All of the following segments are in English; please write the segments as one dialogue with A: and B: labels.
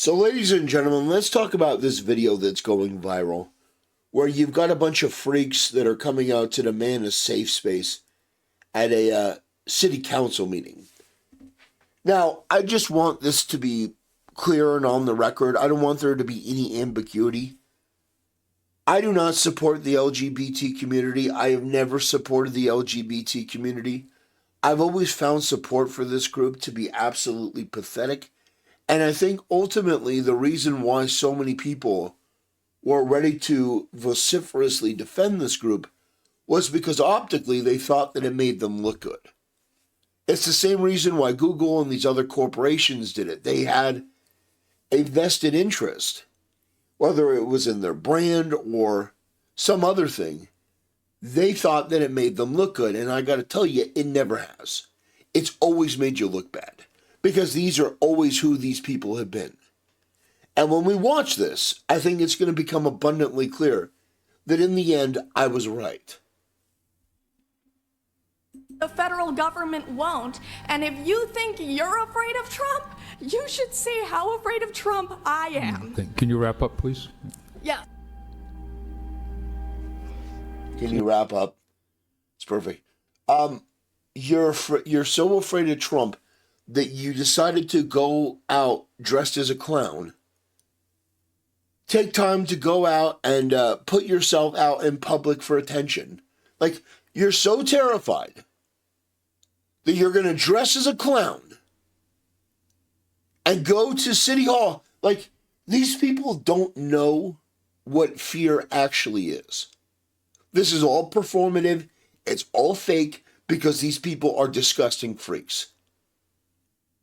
A: So, ladies and gentlemen, let's talk about this video that's going viral, where you've got a bunch of freaks that are coming out to demand a safe space at a city council meeting. Now, I just want this to be clear and on the record. I don't want there to be any ambiguity. I do not support the LGBT community. I have never supported the LGBT community. I've always found support for this group to be absolutely pathetic. And I think ultimately the reason why so many people were ready to vociferously defend this group was because optically they thought that it made them look good. It's the same reason why Google and these other corporations did it. They had a vested interest, whether it was in their brand or some other thing. They thought that it made them look good, and I got to tell you, it never has. It's always made you look bad, because these are always who these people have been. And when we watch this, I think it's going to become abundantly clear that in the end, I was right.
B: The federal government won't. And if you think you're afraid of Trump, you should see how afraid of Trump I am.
C: Can you wrap up, please?
B: Yeah.
A: Can you wrap up? It's perfect. You're so afraid of Trump that you decided to go out dressed as a clown. Take time to go out and put yourself out in public for attention. Like, you're so terrified that you're going to dress as a clown and go to City Hall. Like, these people don't know what fear actually is. This is all performative. It's all fake because these people are disgusting freaks.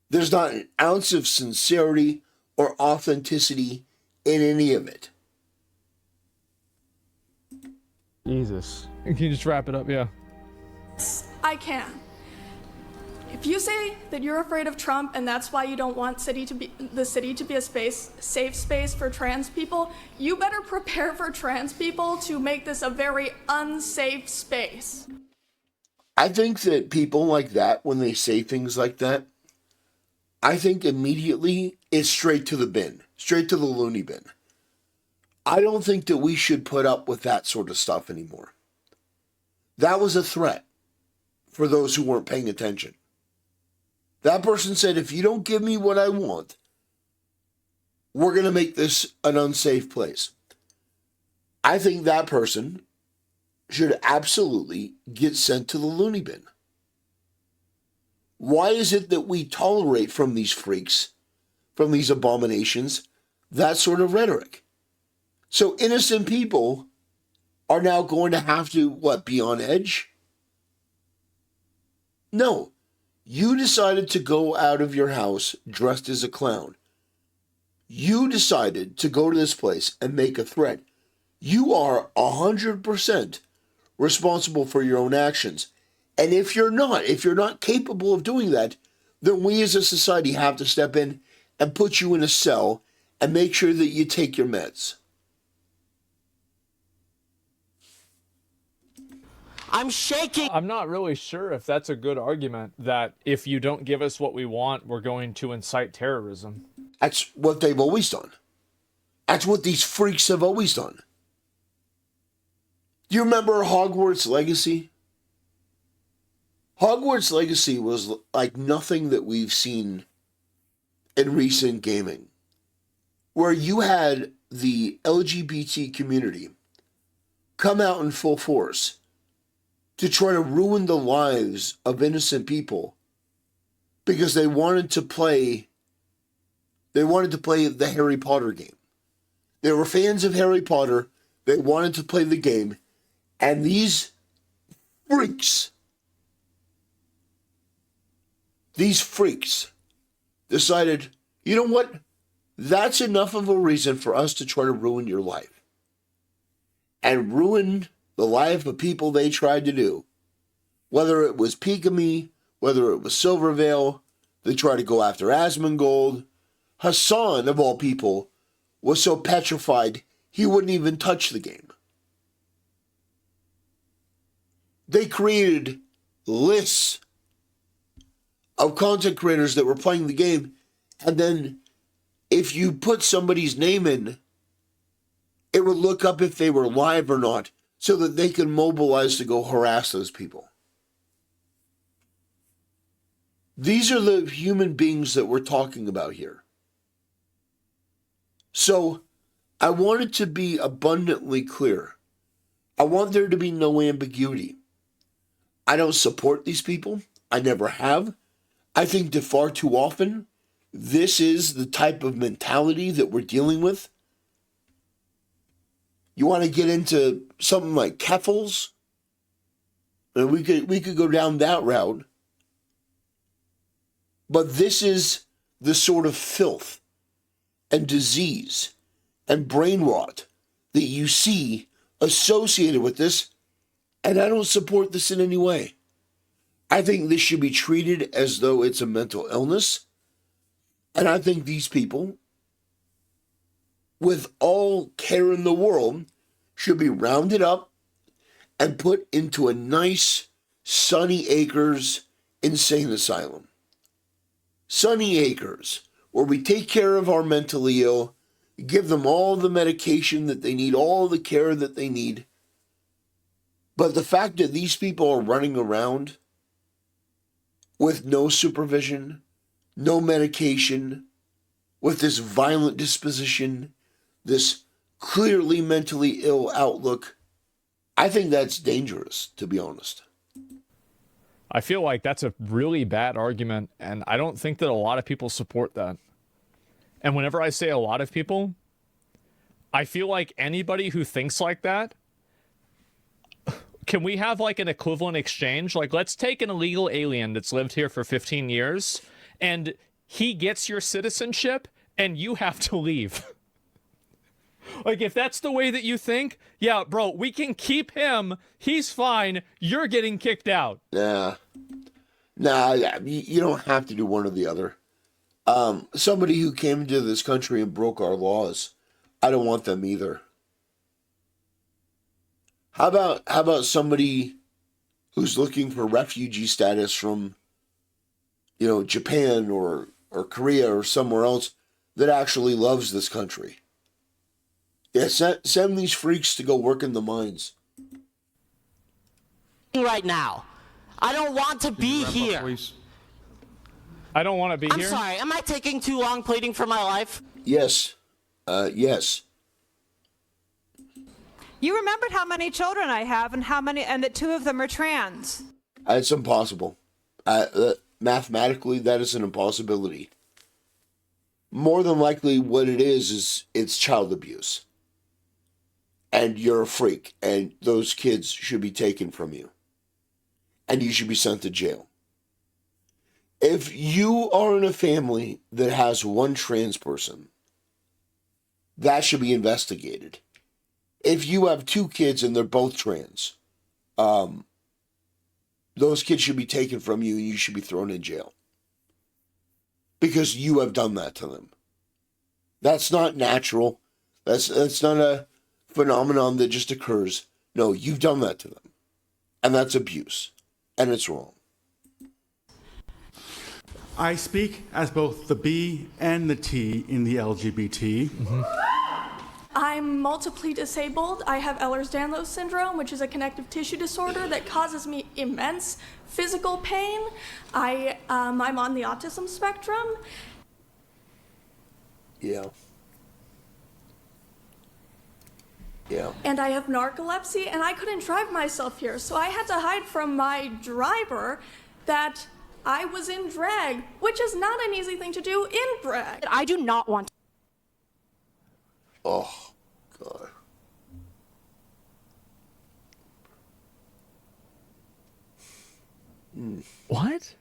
A: There's not an ounce of sincerity or authenticity in any of it.
D: Jesus. Can you just wrap it up? Yeah.
B: I can. If you say that you're afraid of Trump and that's why you don't want the city to be a safe space for trans people, you better prepare for trans people to make this a very unsafe space.
A: I think that people like that, when they say things like that, I think immediately it's straight to the bin, straight to the loony bin. I don't think that we should put up with that sort of stuff anymore. That was a threat for those who weren't paying attention. That person said, if you don't give me what I want, we're going to make this an unsafe place. I think that person should absolutely get sent to the loony bin. Why is it that we tolerate from these freaks, from these abominations, that sort of rhetoric? So innocent people are now going to have to, be on edge? No. You decided to go out of your house dressed as a clown. You decided to go to this place and make a threat. You are 100% responsible for your own actions. And if you're not capable of doing that, then we as a society have to step in and put you in a cell and make sure that you take your meds.
E: I'm shaking.
D: I'm not really sure if that's a good argument, that if you don't give us what we want, we're going to incite terrorism.
A: That's what they've always done. That's what these freaks have always done. Do you remember Hogwarts Legacy? Hogwarts Legacy was like nothing that we've seen in recent gaming, where you had the LGBT community come out in full force to try to ruin the lives of innocent people because they wanted to play the Harry Potter game. They were fans of Harry Potter. They wanted to play the game. And these freaks decided, you know what? That's enough of a reason for us to try to ruin your life. And ruin the life of people they tried to do. Whether it was Pigamy, whether it was Silvervale, they tried to go after Asmongold. Hassan, of all people, was so petrified he wouldn't even touch the game. They created lists of content creators that were playing the game, and then if you put somebody's name in, it would look up if they were live or not so that they can mobilize to go harass those people. These are the human beings that we're talking about here. So I want it to be abundantly clear. I want there to be no ambiguity. I don't support these people. I never have. I think that far too often, this is the type of mentality that we're dealing with. You want to get into something like keffals? And we could go down that route. But this is the sort of filth and disease and brain rot that you see associated with this, and I don't support this in any way. I think this should be treated as though it's a mental illness, and I think these people, with all care in the world, should be rounded up and put into a nice Sunny Acres insane asylum. Sunny Acres, where we take care of our mentally ill, give them all the medication that they need, all the care that they need. But the fact that these people are running around with no supervision, no medication, with this violent disposition, this clearly mentally ill outlook, I think that's dangerous, to be honest.
D: I feel like that's a really bad argument, and I don't think that a lot of people support that. And whenever I say a lot of people, I feel like anybody who thinks like that, can we have like an equivalent exchange? Like, let's take an illegal alien that's lived here for 15 years, and he gets your citizenship, and you have to leave. Like, if that's the way that you think, yeah, bro, we can keep him. He's fine. You're getting kicked out.
A: Nah, you don't have to do one or the other. Somebody who came into this country and broke our laws, I don't want them either. How about somebody who's looking for refugee status from, Japan or Korea or somewhere else that actually loves this country? Yeah, send these freaks to go work in the mines.
E: Right now. I don't want to be here.
D: I don't want to be here.
E: I'm sorry, am I taking too long pleading for my life?
A: Yes. Yes.
C: You remembered how many children I have and that 2 of them are trans.
A: It's impossible. Mathematically, that is an impossibility. More than likely, what it is it's child abuse. And you're a freak, and those kids should be taken from you. And you should be sent to jail. If you are in a family that has one trans person, that should be investigated. If you have 2 kids and they're both trans, those kids should be taken from you and you should be thrown in jail. Because you have done that to them. That's not natural. That's not a phenomenon that just occurs. No, you've done that to them. And that's abuse. And it's wrong.
F: I speak as both the B and the T in the LGBT.
D: Mm-hmm.
B: I'm multiply disabled. I have Ehlers-Danlos syndrome, which is a connective tissue disorder that causes me immense physical pain. I'm on the autism spectrum.
A: Yeah. Yeah.
B: And I have narcolepsy, and I couldn't drive myself here, so I had to hide from my driver that I was in drag, which is not an easy thing to do in drag.
C: I do not want.
A: Oh, God.
D: What?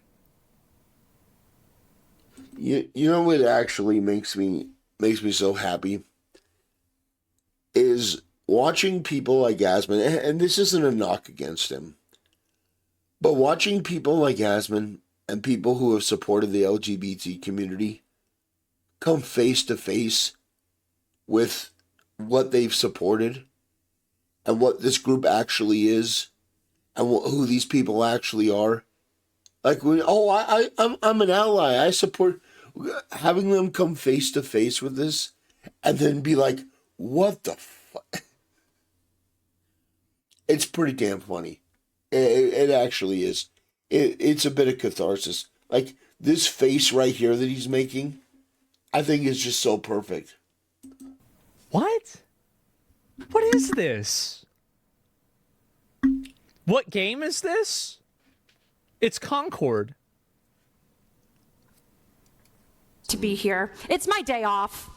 A: You know what actually makes me so happy is watching people like Asman, and this isn't a knock against him, but watching people like Asman and people who have supported the LGBT community come face to face with what they've supported and what this group actually is and who these people actually are. Like, I'm an ally. I support. having them come face to face with this and then be like, what the fuck? It's pretty damn funny. It actually is. It's a bit of catharsis. Like, this face right here that he's making, I think is just so perfect.
D: What? What is this? What game is this? It's Concord.
G: To be here. It's my day off.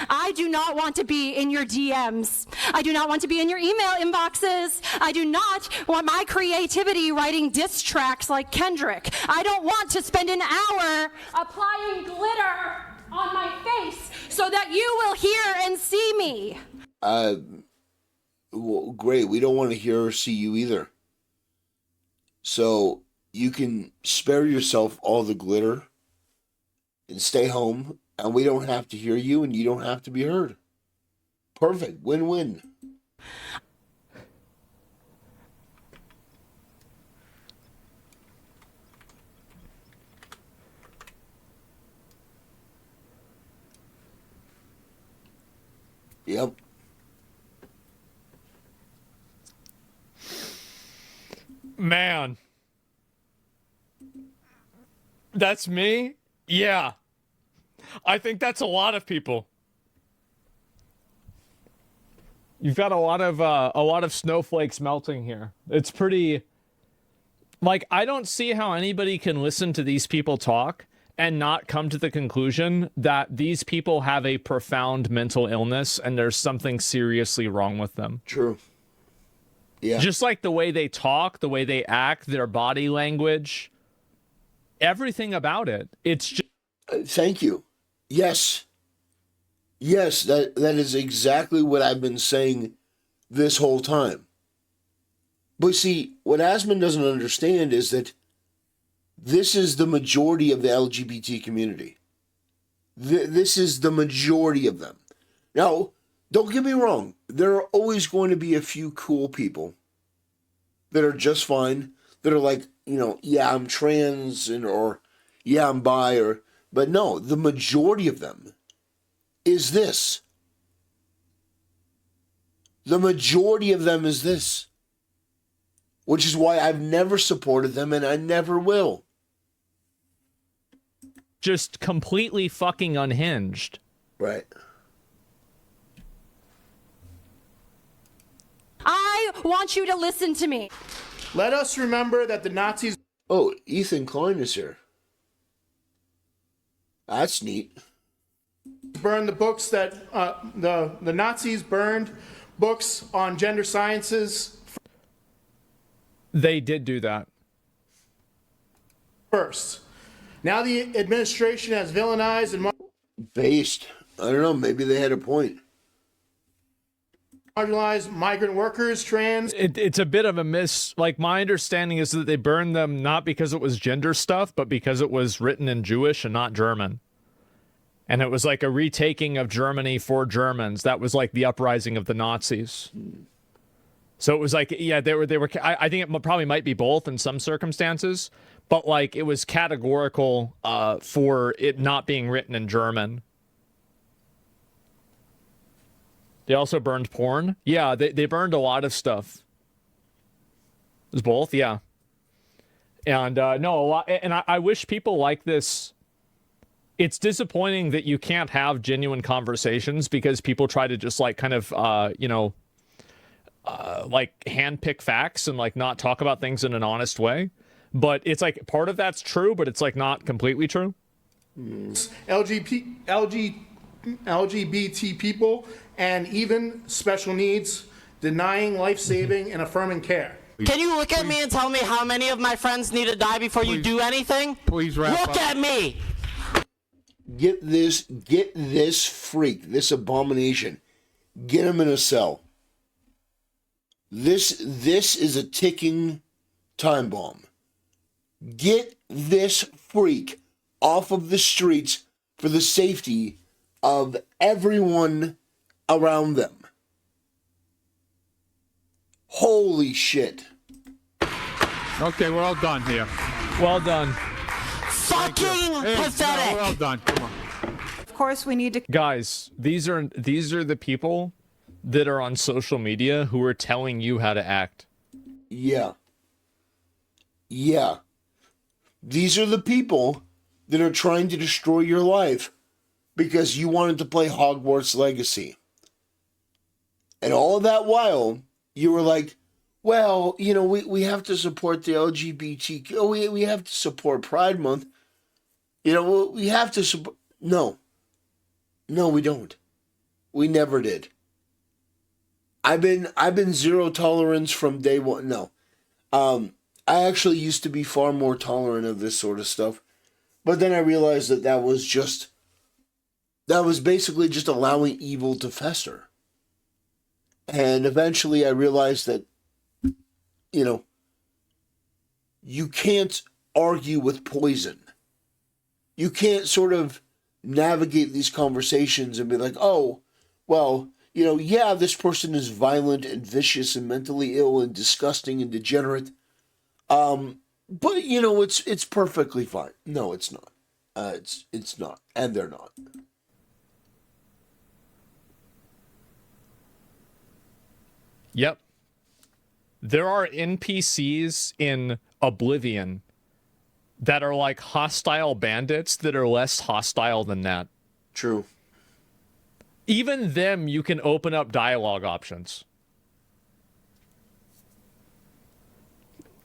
G: I do not want to be in your DMs. I do not want to be in your email inboxes. I do not want my creativity writing diss tracks like Kendrick. I don't want to spend an hour applying glitter on my face so that you will hear and see me.
A: Well, great. We don't want to hear or see you either. So you can spare yourself all the glitter and stay home, and we don't have to hear you, and you don't have to be heard. Perfect. Win-win. Yep.
D: Man. That's me? Yeah. I think that's a lot of people. You've got a lot of snowflakes melting here. It's pretty, like, I don't see how anybody can listen to these people talk and not come to the conclusion that these people have a profound mental illness and there's something seriously wrong with them.
A: True. Yeah.
D: Just like the way they talk, the way they act, their body language, everything about it. It's just...
A: Thank you. Yes. Yes, that is exactly what I've been saying this whole time. But see, what Asmund doesn't understand is that this is the majority of the LGBT community. This is the majority of them. Now, don't get me wrong. There are always going to be a few cool people that are just fine, that are like, you know, yeah, I'm trans, or yeah, I'm bi, but no, the majority of them is this. The majority of them is this. Which is why I've never supported them and I never will.
D: Just completely fucking unhinged.
A: Right.
G: I want you to listen to me.
H: Let us remember that the Nazis...
A: Oh, Ethan Klein is here. That's neat.
H: Burned the books that... the Nazis burned books on gender sciences...
D: They did do that.
H: First. Now the administration has villainized and...
A: Based. I don't know, maybe they had a point.
H: Marginalized migrant workers, trans...
D: It's a bit of a miss. Like, my understanding is that they burned them not because it was gender stuff, but because it was written in Jewish and not German. And it was like a retaking of Germany for Germans. That was like the uprising of the Nazis. So it was like, yeah, they were. I think it probably might be both in some circumstances, but like it was categorical for it not being written in German. They also burned porn. Yeah, they burned a lot of stuff. It was both, yeah. And no, a lot. And I wish people like this. It's disappointing that you can't have genuine conversations because people try to just like kind of, like handpick facts and like not talk about things in an honest way. But it's like part of that's true, but it's like not completely true.
H: LGBT people and even special needs, denying life-saving and affirming care.
E: Can you look at me and tell me how many of my friends need to die before you do anything?
F: Please wrap up.
E: Look at me!
A: Get this freak, this abomination. Get him in a cell. This is a ticking time bomb. Get this freak off of the streets for the safety of everyone around them. Holy shit.
F: Okay, we're all done here.
D: Well done.
E: fucking pathetic.
F: Well done. Come on.
C: Of course, we need to
D: Guys, these are the people that are on social media who are telling you how to act.
A: Yeah. Yeah. These are the people that are trying to destroy your life because you wanted to play Hogwarts Legacy. And all that while, you were like, well, you know, we have to support the LGBTQ. We have to support Pride Month. You know, we have to support... No. No, we don't. We never did. I've been zero tolerance from day one. No. I actually used to be far more tolerant of this sort of stuff. But then I realized that was basically just allowing evil to fester. And eventually I realized that, you know, you can't argue with poison. You can't sort of navigate these conversations and be like, oh, well, you know, yeah, this person is violent and vicious and mentally ill and disgusting and degenerate. But you know, it's perfectly fine. No, it's not. It's not, and they're not.
D: Yep. There are NPCs in Oblivion that are like hostile bandits that are less hostile than that.
A: True.
D: Even them, you can open up dialogue options.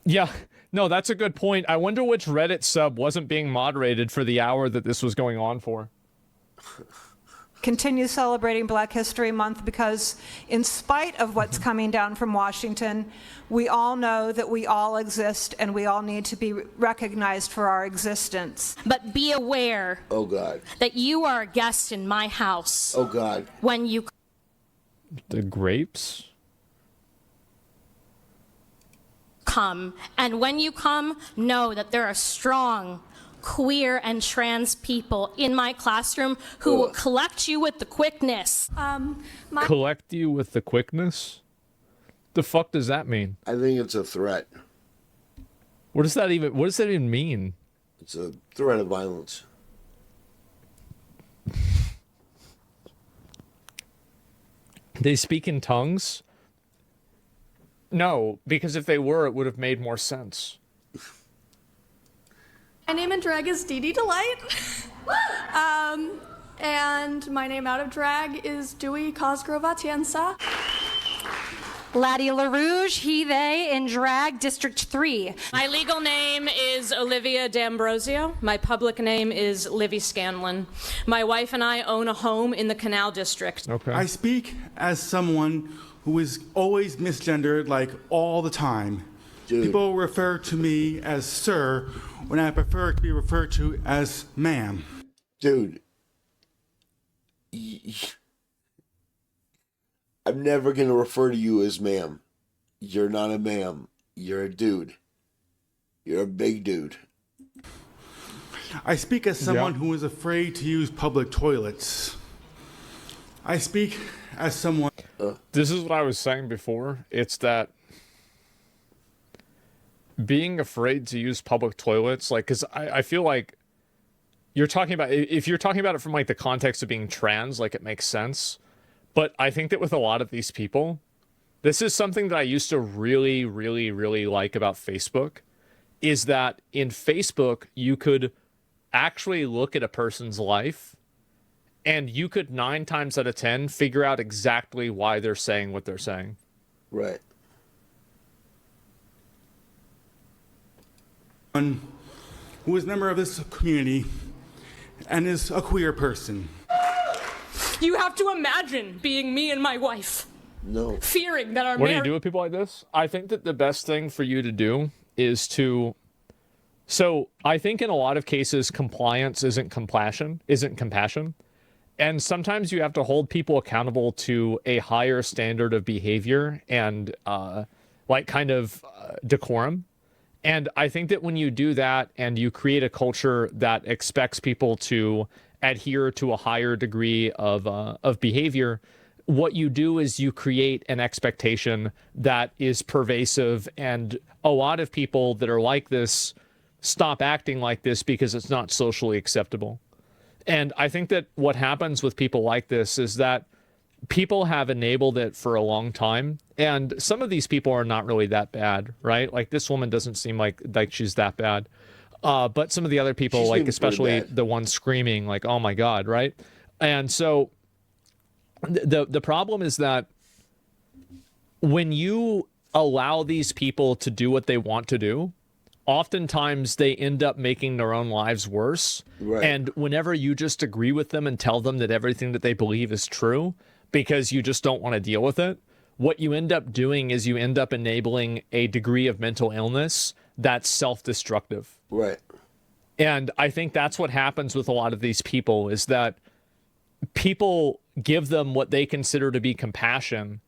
D: Yeah, no, that's a good point. I wonder which Reddit sub wasn't being moderated for the hour that this was going on for.
C: continue celebrating Black History Month because in spite of what's coming down from Washington, we all know that we all exist and we all need to be recognized for our existence.
I: But be aware
A: Oh, God.
I: that you are a guest in my house
A: Oh, God.
I: when you
D: The grapes?
I: come. And when you come, know that there are strong queer and trans people in my classroom who will collect you with the quickness.
D: Collect you with the quickness? The fuck does that mean?
A: I think it's a threat.
D: What does that even mean?
A: It's a threat of violence.
D: They speak in tongues? No, because if they were, it would have made more sense.
B: My name in drag is Dee Dee Delight. And my name out of drag is Dewey Cosgrove Atienza.
G: Laddie LaRouge, he, they, in drag, District 3.
J: My legal name is Olivia D'Ambrosio. My public name is Livy Scanlon. My wife and I own a home in the Canal District.
D: Okay.
F: I speak as someone who is always misgendered, like all the time.
A: Dude.
F: People refer to me as sir when I prefer to be referred to as ma'am.
A: Dude. I'm never going to refer to you as ma'am. You're not a ma'am. You're a dude. You're a big dude.
F: I speak as someone who is afraid to use public toilets. I speak as someone...
D: This is what I was saying before. It's that being afraid to use public toilets, like, because I feel like you're talking about, if you're talking about it from like the context of being trans, like it makes sense. But I think that with a lot of these people, this is something that I used to really, really, really like about Facebook, is that in Facebook, you could actually look at a person's life and you could 9 times out of 10 figure out exactly why they're saying what they're saying.
A: Right.
F: Who is a member of this community and is a queer person.
J: You have to imagine being me and my wife,
A: No.
J: fearing that our
D: What do you
J: marriage...
D: do with people like this? I think that the best thing for you to do is to... So I think in a lot of cases, compliance isn't compassion. And sometimes you have to hold people accountable to a higher standard of behavior and decorum. And I think that when you do that and you create a culture that expects people to adhere to a higher degree of behavior, what you do is you create an expectation that is pervasive. And a lot of people that are like this stop acting like this because it's not socially acceptable. And I think that what happens with people like this is that people have enabled it for a long time. And some of these people are not really that bad, right? Like this woman doesn't seem like she's that bad. But some of the other people, like especially the ones screaming, like, oh my God, right? And so the problem is that when you allow these people to do what they want to do, oftentimes they end up making their own lives worse. Right. And whenever you just agree with them and tell them that everything that they believe is true because you just don't want to deal with it, what you end up doing is you end up enabling a degree of mental illness that's self-destructive.
A: Right.
D: And I think that's what happens with a lot of these people, is that people give them what they consider to be compassion,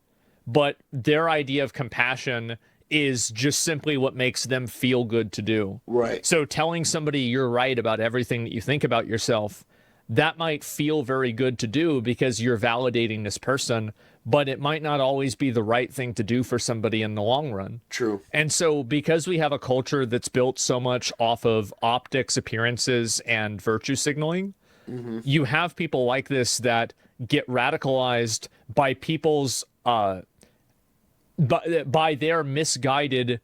D: but their idea of compassion is just simply what makes them feel good to do.
A: Right.
D: So telling somebody you're right about everything that you think about yourself, that might feel very good to do because you're validating this person, but it might not always be the right thing to do for somebody in the long run.
A: True.
D: And so because we have a culture that's built so much off of optics, appearances, and virtue signaling, you have people like this that get radicalized by people's by their misguided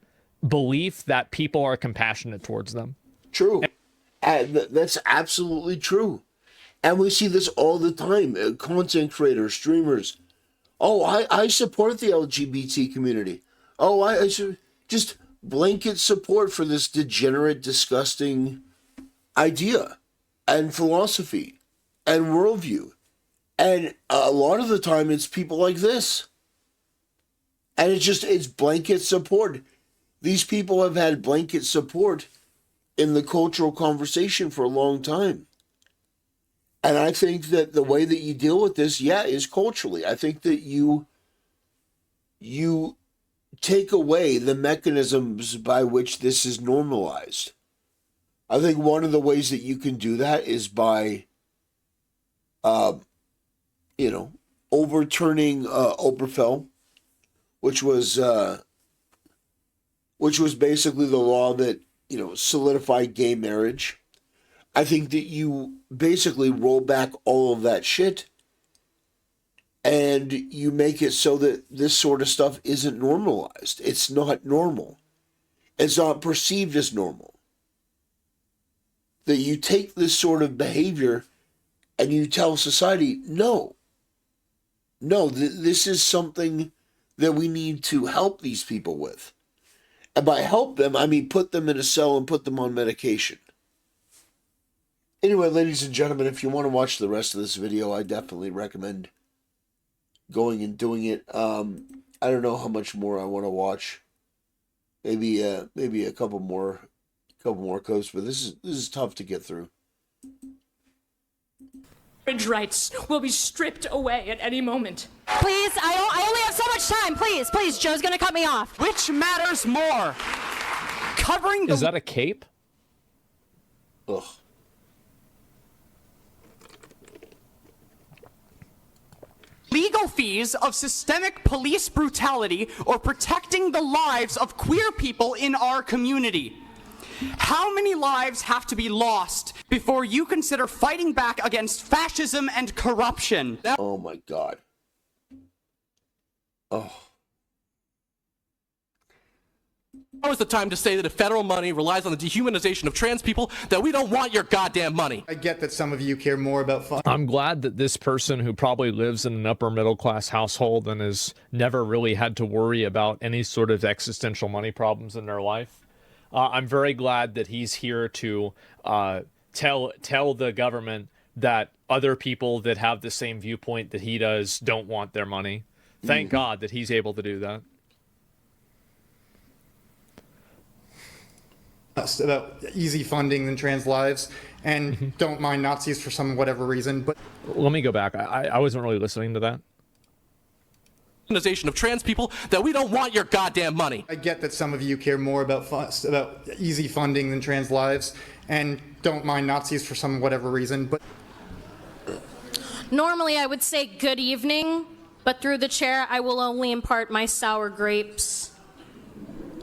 D: belief that people are compassionate towards them.
A: True. And that's absolutely true. And we see this all the time. Content creators, streamers. Oh, I support the LGBT community. Oh, I just blanket support for this degenerate, disgusting idea and philosophy and worldview. And a lot of the time it's people like this. And it's blanket support. These people have had blanket support in the cultural conversation for a long time. And I think that the way that you deal with this, is culturally. I think that you take away the mechanisms by which this is normalized. I think one of the ways that you can do that is by, overturning Obergefell, which was basically the law that, solidified gay marriage. I think that you basically roll back all of that shit and you make it so that this sort of stuff isn't normalized. It's not normal. It's not perceived as normal. That you take this sort of behavior and you tell society, no, this is something that we need to help these people with. And by help them, I mean put them in a cell and put them on medication. Anyway, ladies and gentlemen, if you want to watch the rest of this video, I definitely recommend going and doing it. I don't know how much more I want to watch. Maybe a couple more codes, but this is tough to get through.
J: Marriage rights will be stripped away at any moment.
G: Please, I only have so much time. Please, Joe's gonna cut me off.
E: Which matters more? Covering the...
D: Is that a cape?
A: Ugh.
E: legal fees of systemic police brutality or protecting the lives of queer people in our community? How many lives have to be lost before you consider fighting back against fascism and corruption?
A: Oh my God. Oh.
K: Now is the time to say that if federal money relies on the dehumanization of trans people, that we don't want your goddamn money.
F: I get that some of you care more about fun.
D: I'm glad that this person who probably lives in an upper middle class household and has never really had to worry about any sort of existential money problems in their life. I'm very glad that he's here to tell the government that other people that have the same viewpoint that he does don't want their money. Thank God that he's able to do that.
F: About easy funding than trans lives, and don't mind Nazis for some whatever reason. But
D: let me go back. I wasn't really listening to that.
K: Organization of trans people, that we don't want your goddamn money.
F: I get that some of you care more about easy funding than trans lives, and don't mind Nazis for some whatever reason. But
I: normally I would say good evening, but through the chair I will only impart my sour grapes.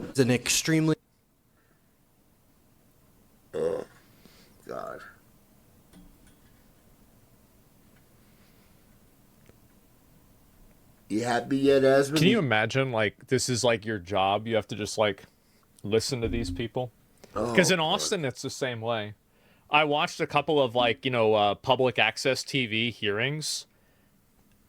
K: It's an extremely
A: You happy yet, Asmund?
D: Can you imagine, like, this is like your job? You have to just like listen to these people. Because in Austin, it's the same way. I watched a couple of like, public access TV hearings,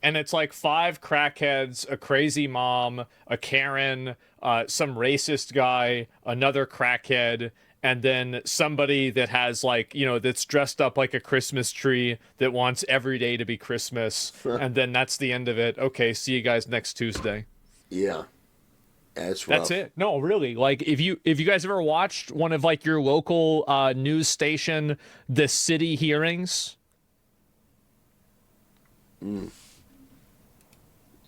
D: and it's like 5 crackheads, a crazy mom, a Karen, some racist guy, another crackhead, and then somebody that has like, that's dressed up like a Christmas tree that wants every day to be Christmas. And then that's the end of it. Okay, see you guys next Tuesday.
A: Yeah. That's rough.
D: That's it. No, really. Like if you guys ever watched one of like your local news station, the city hearings.
K: The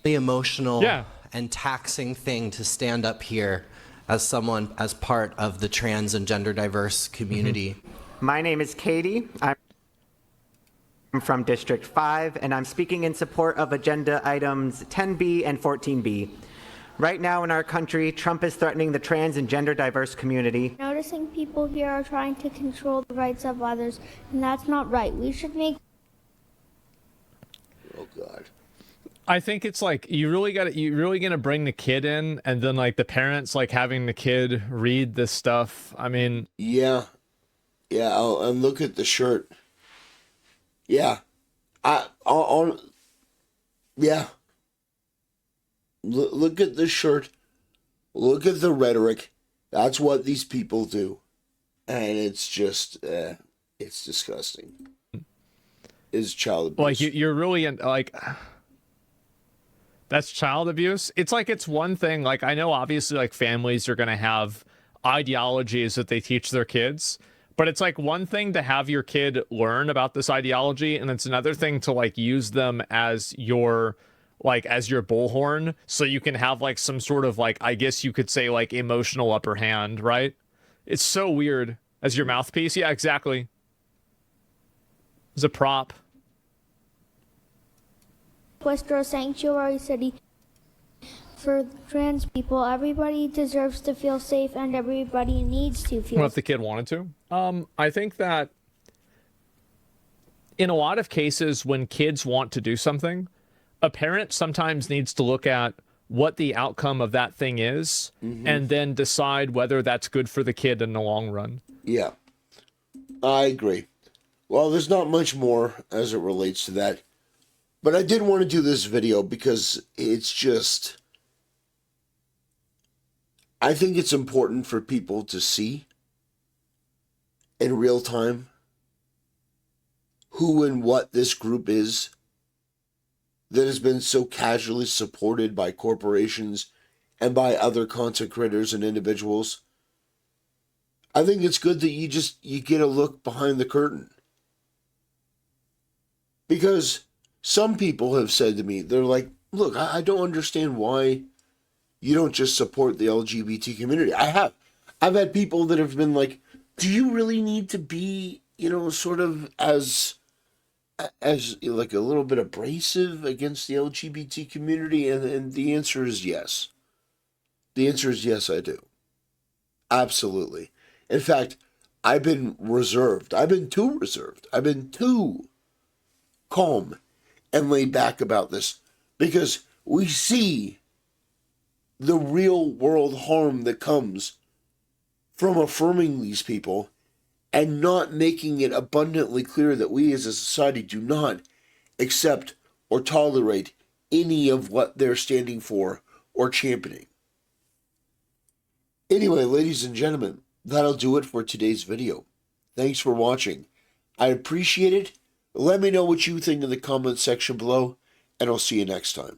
K: emotional
D: Yeah.
K: and taxing thing to stand up here as someone as part of the trans and gender diverse community.
L: My name is Katie. I'm from District 5, and I'm speaking in support of agenda items 10B and 14B. Right now in our country, Trump is threatening the trans and gender diverse community.
M: Noticing people here are trying to control the rights of others, and that's not right. We should make...
A: Oh, God.
D: I think it's like you really gonna bring the kid in, and then like the parents like having the kid read this stuff. I mean,
A: yeah, and look at the shirt. Yeah, yeah. Look at the shirt. Look at the rhetoric. That's what these people do, and it's just it's disgusting. It's child abuse.
D: like you're really in like. That's child abuse. It's like, it's one thing. Like, I know obviously like families are going to have ideologies that they teach their kids, but it's like one thing to have your kid learn about this ideology. And it's another thing to like use them as your bullhorn. So you can have like some sort of like, I guess you could say like emotional upper hand, right? It's so weird as your mouthpiece. Yeah, exactly. It's a prop.
M: Western sanctuary city for trans people. Everybody deserves to feel safe, and everybody needs to feel
D: Well, if the kid wanted to. I think that in a lot of cases when kids want to do something, a parent sometimes needs to look at what the outcome of that thing is, and then decide whether that's good for the kid in the long run.
A: Yeah, I agree. Well, there's not much more as it relates to that. But I did want to do this video because it's just... I think it's important for people to see in real time who and what this group is that has been so casually supported by corporations and by other content creators and individuals. I think it's good that you get a look behind the curtain. Because some people have said to me, they're like, look, I don't understand why you don't just support the LGBT community. I've had people that have been like, do you really need to be, sort of as like a little bit abrasive against the LGBT community? And the answer is yes. The answer is yes, I do. Absolutely. In fact, I've been reserved. I've been too reserved. I've been too calm and laid back about this, because we see the real world harm that comes from affirming these people and not making it abundantly clear that we as a society do not accept or tolerate any of what they're standing for or championing. Anyway, ladies and gentlemen, that'll do it for today's video. Thanks for watching. I appreciate it. Let me know what you think in the comments section below, and I'll see you next time.